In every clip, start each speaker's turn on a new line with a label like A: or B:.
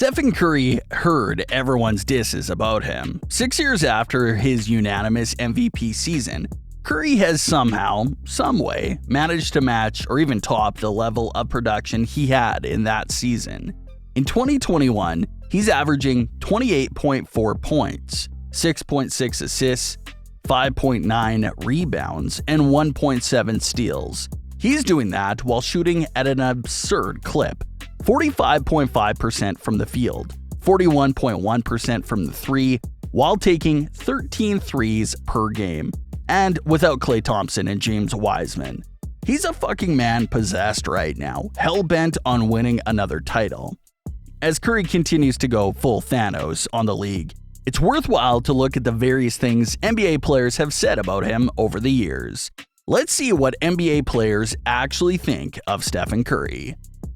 A: Stephen Curry heard everyone's disses about him. 6 years after his unanimous MVP season, Curry has somehow, someway, managed to match or even top the level of production he had in that season. In 2021, he's averaging 28.4 points, 6.6 assists, 5.9 rebounds, and 1.7 steals. He's doing that while shooting at an absurd clip. 45.5% from the field, 41.1% from the three, while taking 13 threes per game. And without Klay Thompson and James Wiseman. He's a fucking man possessed right now, hell-bent on winning another title. As Curry continues to go full Thanos on the league, it's worthwhile to look at the various things NBA players have said about him over the years. Let's see what NBA players actually think of Stephen Curry.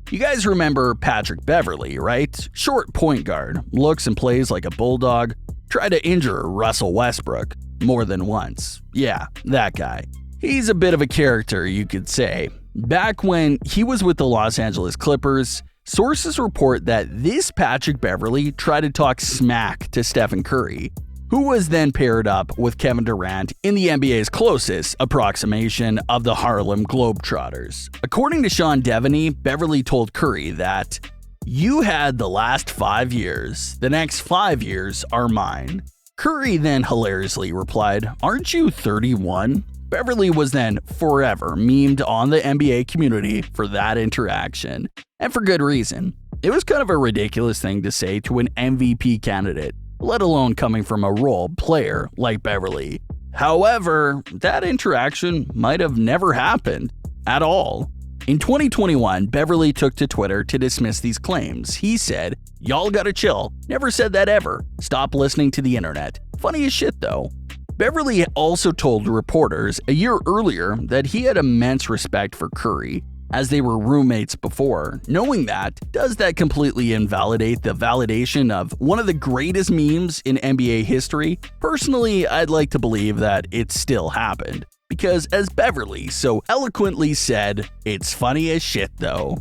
A: You guys remember Pat Beverley, right? Short point guard, looks and plays like a bulldog, tried to injure Russell Westbrook more than once. Yeah, that guy. He's a bit of a character, you could say. Back when he was with the Los Angeles Clippers, sources report that this Pat Beverley tried to talk smack to Stephen Curry, who was then paired up with Kevin Durant in the NBA's closest approximation of the Harlem Globetrotters. According to Sean Devaney, Beverley told Curry that, "You had the last 5 years. The next 5 years are mine." Curry then hilariously replied, "Aren't you 31?" Beverley was then forever memed on the NBA community for that interaction, and for good reason. It was kind of a ridiculous thing to say to an MVP candidate, let alone coming from a role player like Beverley. However, that interaction might have never happened at all. In 2021, Beverley took to Twitter to dismiss these claims. He said, "Y'all gotta chill. Never said that ever. Stop listening to the internet." Funny as shit though. Beverley also told reporters a year earlier that he had immense respect for Curry, as they were roommates before. Knowing that, does that completely invalidate the validation of one of the greatest memes in NBA history? Personally, I'd like to believe that it still happened. Because as Beverley so eloquently said, it's funny as shit though.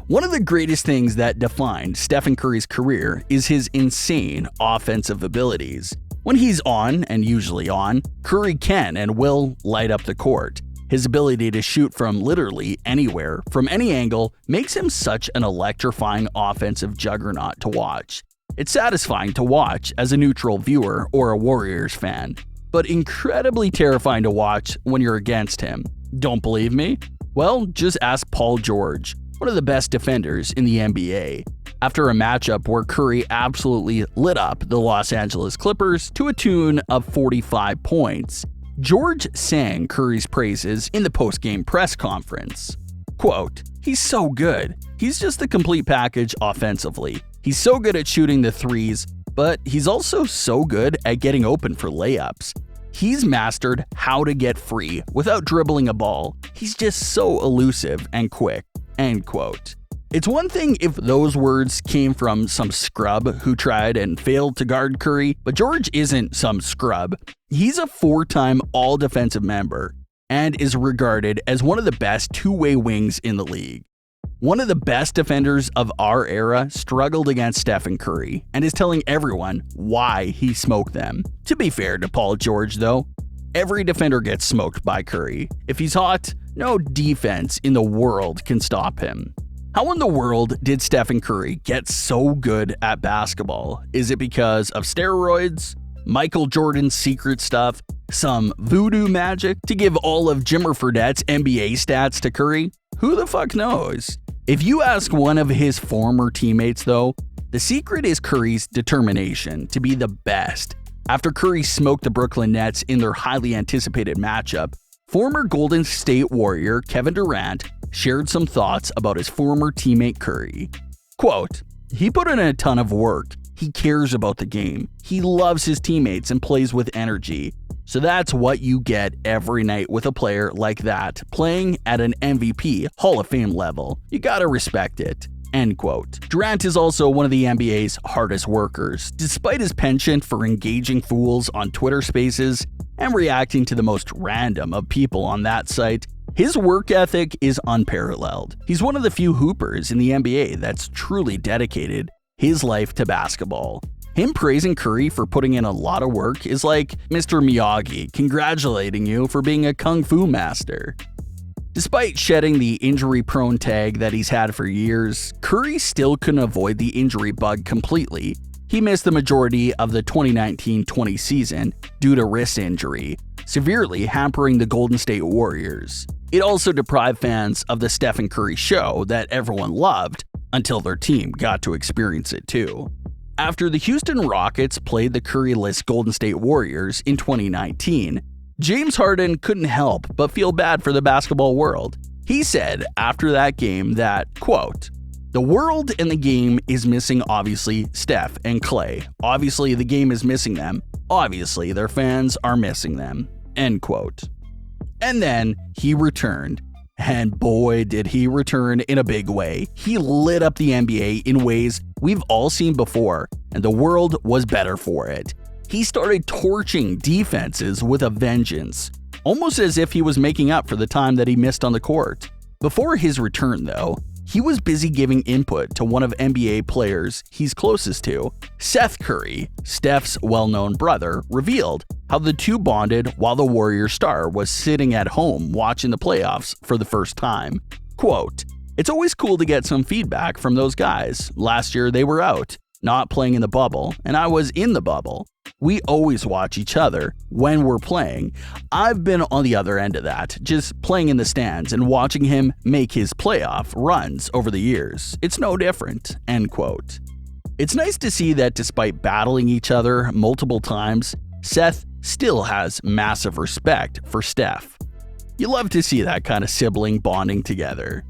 A: One of the greatest things that defined Stephen Curry's career is his insane offensive abilities. When he's on, and usually on, Curry can and will light up the court. His ability to shoot from literally anywhere, from any angle, makes him such an electrifying offensive juggernaut to watch. It's satisfying to watch as a neutral viewer or a Warriors fan, but incredibly terrifying to watch when you're against him. Don't believe me? Well, just ask Paul George, one of the best defenders in the NBA. After a matchup where Curry absolutely lit up the Los Angeles Clippers to a tune of 45 points, George sang Curry's praises in the post-game press conference. Quote, "He's so good. He's just the complete package offensively. He's so good at shooting the threes, but he's also so good at getting open for layups. He's mastered how to get free without dribbling a ball. He's just so elusive and quick." End quote. It's one thing if those words came from some scrub who tried and failed to guard Curry, but George isn't some scrub. He's a 4-time all-defensive member and is regarded as one of the best two-way wings in the league. One of the best defenders of our era struggled against Stephen Curry and is telling everyone why he smoked them. To be fair to Paul George though, every defender gets smoked by Curry. If he's hot, no defense in the world can stop him. How in the world did Stephen Curry get so good at basketball? Is it because of steroids, Michael Jordan's secret stuff, some voodoo magic to give all of Jimmer Fredette's NBA stats to Curry? Who the fuck knows? If you ask one of his former teammates though, the secret is Curry's determination to be the best. After Curry smoked the Brooklyn Nets in their highly anticipated matchup, former Golden State Warrior Kevin Durant shared some thoughts about his former teammate Curry. Quote, "He put in a ton of work. He cares about the game. He loves his teammates and plays with energy. So that's what you get every night with a player like that, playing at an MVP Hall of Fame level. You gotta respect it." End quote. Durant is also one of the NBA's hardest workers. Despite his penchant for engaging fools on Twitter Spaces and reacting to the most random of people on that site, his work ethic is unparalleled. He's one of the few hoopers in the NBA that's truly dedicated his life to basketball. Him praising Curry for putting in a lot of work is like Mr. Miyagi congratulating you for being a kung fu master. Despite shedding the injury-prone tag that he's had for years, Curry still couldn't avoid the injury bug completely. He missed the majority of the 2019-20 season due to wrist injury, severely hampering the Golden State Warriors. It also deprived fans of the Steph and Curry show that everyone loved until their team got to experience it too. After the Houston Rockets played the Curry-less Golden State Warriors in 2019, James Harden couldn't help but feel bad for the basketball world. He said after that game that, quote, "The world and the game is missing obviously Steph and Klay. Obviously the game is missing them. Obviously their fans are missing them." End quote. And then he returned. And boy, did he return in a big way. He lit up the NBA in ways we've all seen before, and the world was better for it. He started torching defenses with a vengeance, almost as if he was making up for the time that he missed on the court. Before his return, though, he was busy giving input to one of NBA players he's closest to. Seth Curry, Steph's well-known brother, revealed how the two bonded while the Warrior star was sitting at home watching the playoffs for the first time. Quote, "It's always cool to get some feedback from those guys. Last year they were out, not playing in the bubble, and I was in the bubble. We always watch each other when we're playing. I've been on the other end of that, just playing in the stands and watching him make his playoff runs over the years. It's no different." End quote. It's nice to see that despite battling each other multiple times, Seth still has massive respect for Steph. You love to see that kind of sibling bonding together.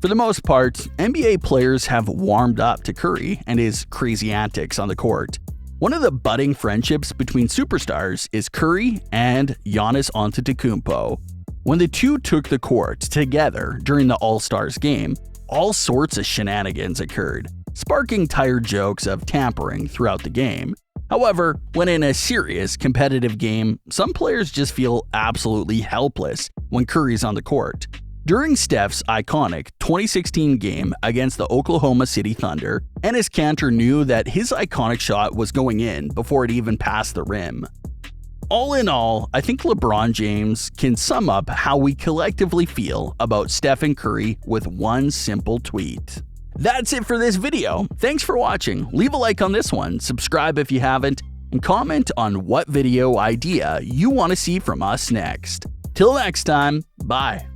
A: For the most part, NBA players have warmed up to Curry and his crazy antics on the court. One of the budding friendships between superstars is Curry and Giannis Antetokounmpo. When the two took the court together during the All-Stars game, all sorts of shenanigans occurred, sparking tired jokes of tampering throughout the game. However, when in a serious competitive game, some players just feel absolutely helpless when Curry's on the court. During Steph's iconic 2016 game against the Oklahoma City Thunder, Enes Kanter knew that his iconic shot was going in before it even passed the rim. All in all, I think LeBron James can sum up how we collectively feel about Steph and Curry with one simple tweet. That's it for this video. Thanks for watching. Leave a like on this one, subscribe if you haven't, and comment on what video idea you want to see from us next. Till next time, bye.